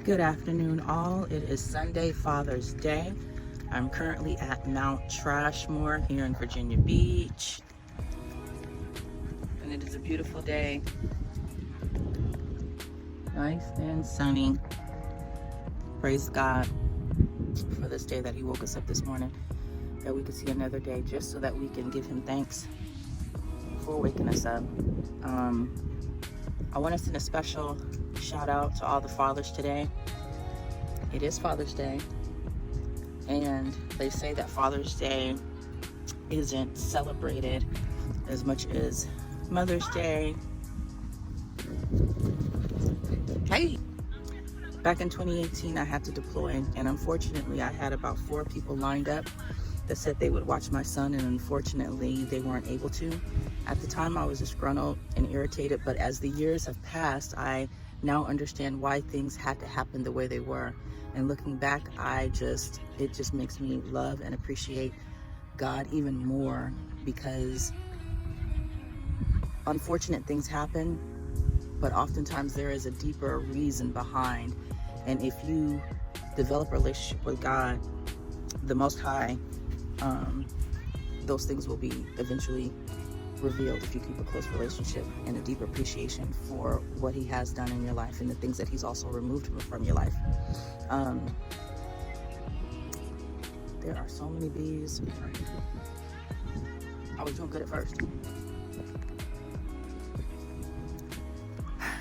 Good afternoon, all. It is Sunday, Father's Day. I'm currently at Mount Trashmore here in Virginia Beach, and it is a beautiful day. Nice and sunny. Praise God for this day that He woke us up this morning, that we could see another day just so that we can give Him thanks for waking us up. I want to send a special shout out to all the fathers today. It is Father's Day, and they say that Father's Day isn't celebrated as much as Mother's Day. Hey! Back in 2018, I had to deploy, and unfortunately, I had about 4 people lined up that said they would watch my son, and unfortunately, they weren't able to. At the time, I was disgruntled and irritated, but as the years have passed, I now understand why things had to happen the way they were. And looking back, it just makes me love and appreciate God even more, because unfortunate things happen, but oftentimes there is a deeper reason behind. And if you develop a relationship with God, the Most High, those things will be eventually revealed if you keep a close relationship and a deep appreciation for what He has done in your life and the things that He's also removed from your life. There are so many bees. I was doing good at first.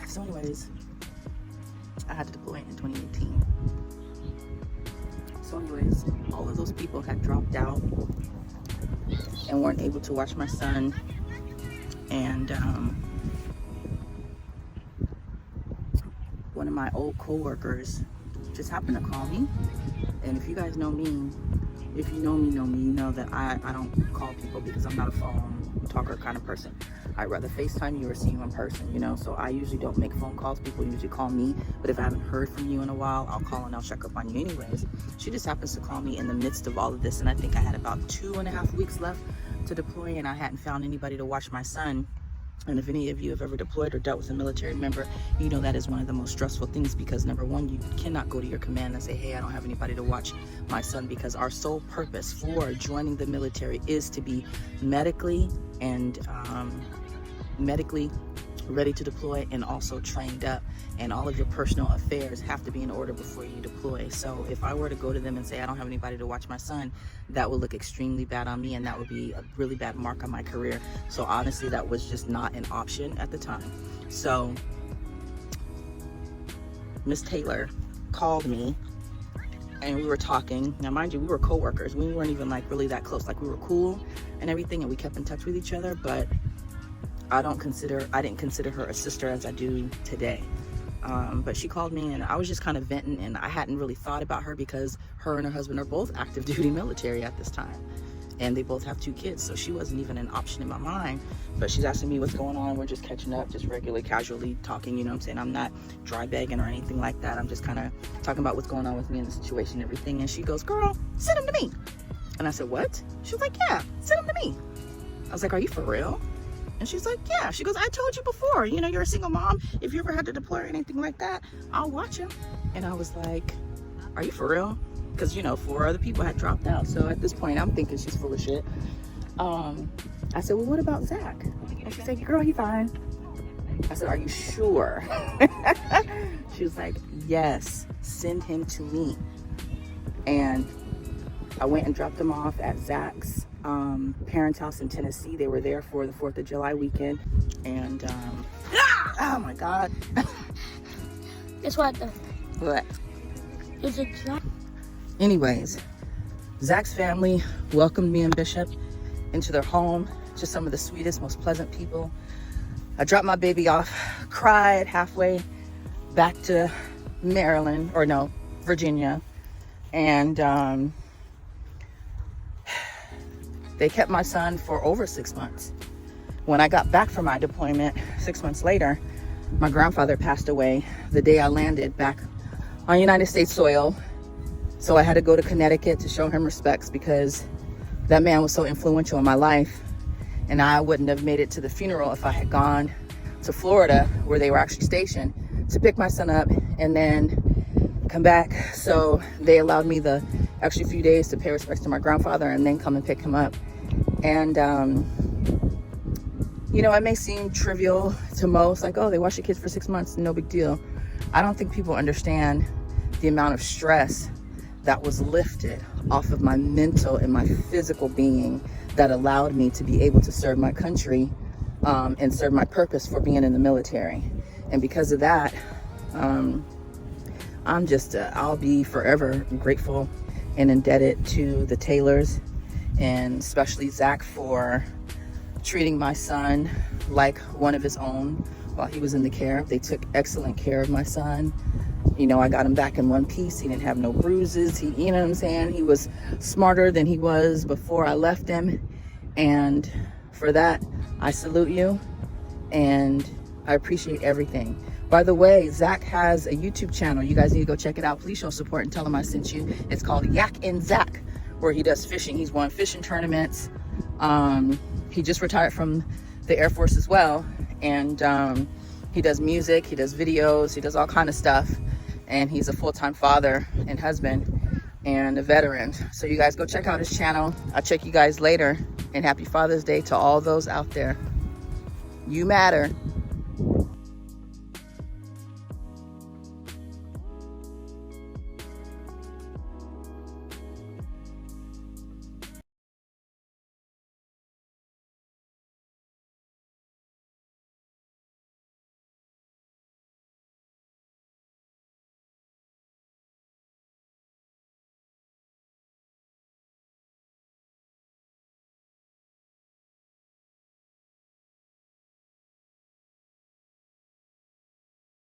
So anyways, I had to deploy in 2018. So anyways, all of those people had dropped out and weren't able to watch my son. And one of my old co-workers just happened to call me. And if you guys know me, if you know me, you know that I don't call people because I'm not a phone talker kind of person. I'd rather FaceTime you or see you in person, you know? So I usually don't make phone calls. People usually call me. But if I haven't heard from you in a while, I'll call and I'll check up on you anyways. She just happens to call me in the midst of all of this. And I think I had about 2.5 weeks left to deploy, and I hadn't found anybody to watch my son. And if any of you have ever deployed or dealt with a military member, you know that is one of the most stressful things, because number one, you cannot go to your command and say, hey, I don't have anybody to watch my son, because our sole purpose for joining the military is to be medically ready to deploy and also trained up, and all of your personal affairs have to be in order before you deploy. So if I were to go to them and say I don't have anybody to watch my son, that would look extremely bad on me, and that would be a really bad mark on my career. So honestly, that was just not an option at the time. So Miss Taylor called me and we were talking. Now mind you, we were co-workers. We weren't even like really that close. Like, we were cool and everything, and we kept in touch with each other, but I didn't consider her a sister as I do today. But she called me, and I was just kind of venting, and I hadn't really thought about her because her and her husband are both active duty military at this time, and they both have 2 kids, so she wasn't even an option in my mind. But she's asking me what's going on. We're just catching up, just regularly, casually talking, you know what I'm saying? I'm not dry begging or anything like that. I'm just kind of talking about what's going on with me in the situation and everything. And she goes, girl, send him to me. And I said, what? She was like, yeah, send him to me. I was like, are you for real? And she's like, yeah. She goes, I told you before, you know, you're a single mom. If you ever had to deploy or anything like that, I'll watch him. And I was like, are you for real? Because, you know, 4 other people had dropped out. So at this point, I'm thinking she's full of shit. I said, well, what about Zach? And she said, girl, he's fine. I said, are you sure? She was like, yes, send him to me. And I went and dropped him off at Zach's parents' house in Tennessee. They were there for the 4th of July weekend, and oh my God. Guess what? What? Is it Zach? Anyways, Zach's family welcomed me and Bishop into their home. Just some of the sweetest, most pleasant people. I dropped my baby off, cried halfway back to Maryland, or no, Virginia, and they kept my son for over 6 months. When I got back from my deployment 6 months later, my grandfather passed away the day I landed back on United States soil. So I had to go to Connecticut to show him respects, because that man was so influential in my life. And I wouldn't have made it to the funeral if I had gone to Florida, where they were actually stationed, to pick my son up and then come back. So they allowed me the extra few days to pay respects to my grandfather and then come and pick him up. And you know, it may seem trivial to most, like, oh, they watch your kids for 6 months, no big deal. I don't think people understand the amount of stress that was lifted off of my mental and my physical being that allowed me to be able to serve my country and serve my purpose for being in the military. And because of that, I'm just, I'll be forever grateful and indebted to the Taylors, and especially Zach, for treating my son like one of his own while he was in the care. They took excellent care of my son. You know, I got him back in one piece. He didn't have no bruises. He, you know what I'm saying? He was smarter than he was before I left him. And for that, I salute you and I appreciate everything. By the way, Zach has a YouTube channel. You guys need to go check it out. Please show support and tell him I sent you. It's called Yak and Zach, where he does fishing. He's won fishing tournaments. He just retired from the Air Force as well. And he does music, he does videos, he does all kind of stuff. And he's a full-time father and husband and a veteran. So you guys go check out his channel. I'll check you guys later. And happy Father's Day to all those out there. You matter.